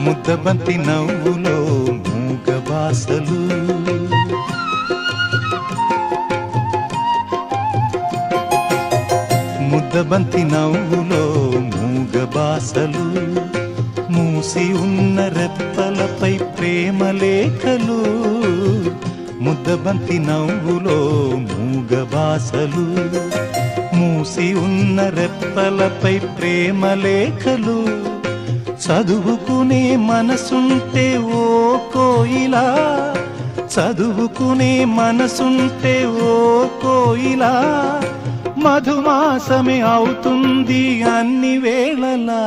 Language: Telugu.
ముద్దబంతి నవ్వులో మూగ బాసలు, ముద్దబంతి నవ్వులో మూగ బాసలు, మూసి ఉన్న రెప్పలపై ప్రేమ లేఖలు, ముద్దబంతి నవ్వులో మూగ బాసలు, మూసి ఉన్న రెప్పలపై ప్రేమ లేఖలు, చదువుకునే మనసుంటే ఓ కోయిలా, చదువుకునే మనసుంటే ఓ కోయిలా, మధుమాసమే అవుతుంది అన్ని వేళలా.